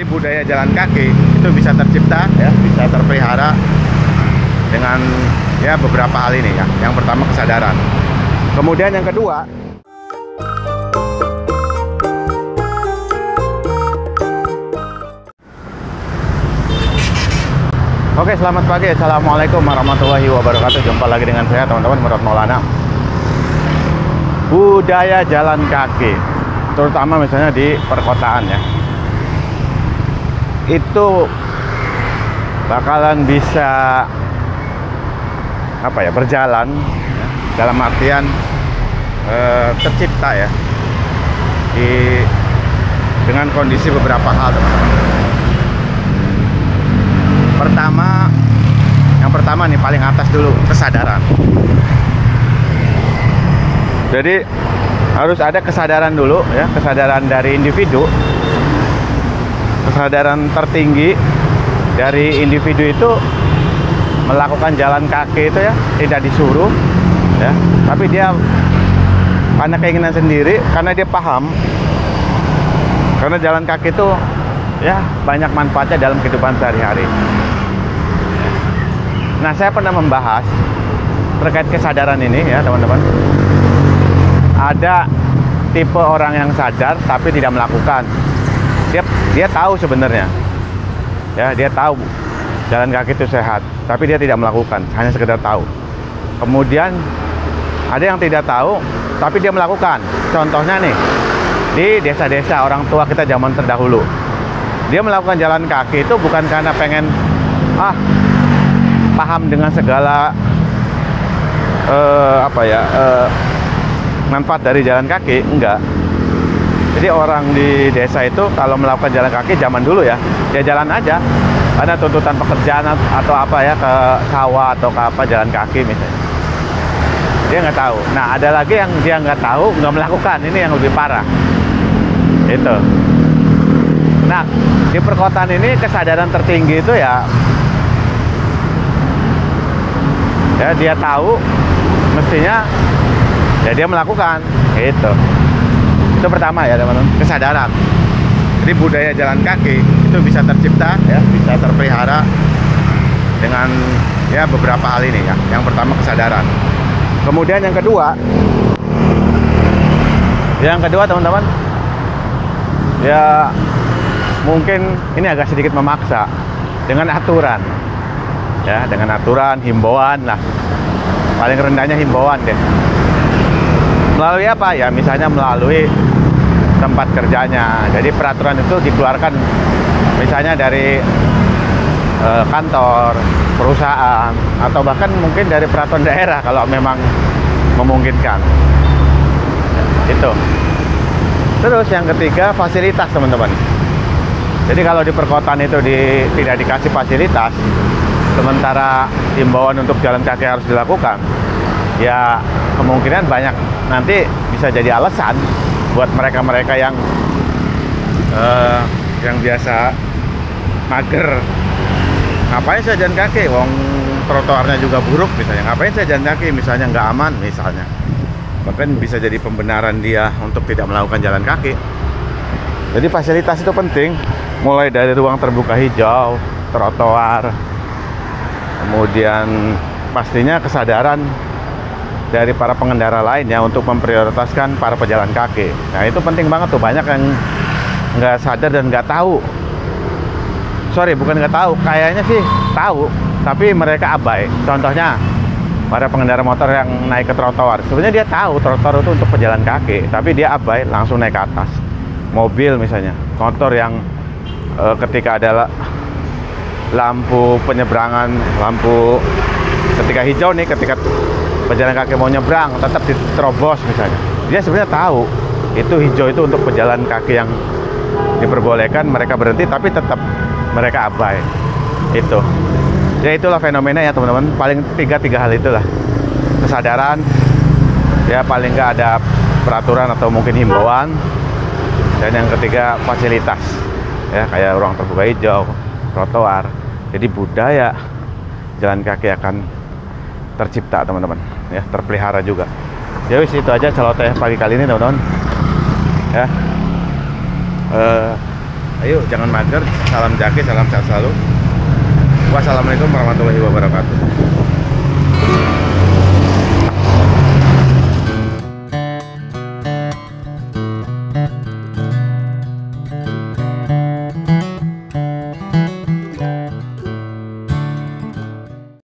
Jadi budaya jalan kaki itu bisa tercipta, ya, bisa terpelihara dengan ya beberapa hal ini ya. Yang pertama kesadaran. Kemudian yang kedua, oke, selamat pagi. Assalamualaikum warahmatullahi wabarakatuh. Jumpa lagi dengan saya, teman-teman, Murad Maulana. Budaya jalan kaki, terutama misalnya di perkotaan ya, itu bakalan bisa berjalan ya, dalam artian tercipta ya dengan kondisi beberapa hal, teman-teman. Yang pertama nih, paling atas dulu, kesadaran. Jadi harus ada kesadaran dulu ya, kesadaran dari individu. Kesadaran tertinggi dari individu itu melakukan jalan kaki itu ya, tidak disuruh ya, tapi dia karena keinginan sendiri, karena dia paham, karena jalan kaki itu ya banyak manfaatnya dalam kehidupan sehari-hari. Nah, saya pernah membahas terkait kesadaran ini ya, teman-teman. Ada tipe orang yang sadar tapi tidak melakukan. Dia tahu sebenarnya, ya, dia tahu jalan kaki itu sehat, tapi dia tidak melakukan, hanya sekedar tahu. Kemudian ada yang tidak tahu tapi dia melakukan. Contohnya nih, di desa-desa orang tua kita zaman terdahulu, dia melakukan jalan kaki itu bukan karena pengen paham dengan segala manfaat dari jalan kaki, enggak. Jadi orang di desa itu kalau melakukan jalan kaki zaman dulu ya, dia jalan aja karena tuntutan pekerjaan atau apa ya, ke sawah atau ke apa, jalan kaki misalnya. Dia nggak tahu. Nah, ada lagi yang dia nggak tahu, nggak melakukan. Ini yang lebih parah. Itu. Nah, di perkotaan ini kesadaran tertinggi itu ya dia tahu mestinya, ya dia melakukan. Itu pertama ya, teman-teman, kesadaran. Jadi budaya jalan kaki itu bisa tercipta ya, bisa terpelihara dengan ya beberapa hal ini ya. Yang pertama kesadaran. Kemudian yang kedua, teman-teman, ya mungkin ini agak sedikit memaksa dengan aturan. Ya, dengan aturan, himbauan lah. Paling rendahnya himbauan deh. Melalui apa? Ya, misalnya melalui tempat kerjanya. Jadi peraturan itu dikeluarkan misalnya dari kantor, perusahaan, atau bahkan mungkin dari peraturan daerah kalau memang memungkinkan. Itu. Terus yang ketiga, fasilitas, teman-teman. Jadi kalau di perkotaan itu tidak dikasih fasilitas, sementara himbauan untuk jalan kaki harus dilakukan, ya kemungkinan banyak nanti bisa jadi alasan buat mereka-mereka yang biasa mager. Ngapain saya jalan kaki? Wong trotoarnya juga buruk misalnya. Ngapain saya jalan kaki? Misalnya nggak aman misalnya. Bahkan bisa jadi pembenaran dia untuk tidak melakukan jalan kaki. Jadi fasilitas itu penting, mulai dari ruang terbuka hijau, trotoar. Kemudian pastinya kesadaran dari para pengendara lainnya untuk memprioritaskan para pejalan kaki. Nah, itu penting banget tuh. Banyak yang nggak sadar dan nggak tahu. Bukan nggak tahu, kayaknya sih tahu, tapi mereka abai. Contohnya para pengendara motor yang naik ke trotoar. Sebenarnya dia tahu trotoar itu untuk pejalan kaki, tapi dia abai, langsung naik ke atas. Mobil misalnya, motor yang ketika ada lampu penyeberangan, lampu ketika hijau nih, ketika pejalan kaki mau nyebrang tetap diterobos misalnya. Dia sebenarnya tahu itu hijau itu untuk pejalan kaki yang diperbolehkan, mereka berhenti tapi tetap mereka abai. Itu. Ya itulah fenomena ya, teman-teman. Paling tiga hal itulah. Kesadaran, ya paling nggak ada peraturan atau mungkin himbauan. Dan yang ketiga fasilitas. Ya kayak ruang terbuka hijau, trotoar. Jadi budaya jalan kaki akan tercipta, teman-teman, ya, terpelihara juga. Ya wis, itu aja celoteh pagi kali ini, teman-teman. Ya, Ayo, jangan mager. Salam jaki, salam sehat selalu. Wassalamualaikum warahmatullahi wabarakatuh.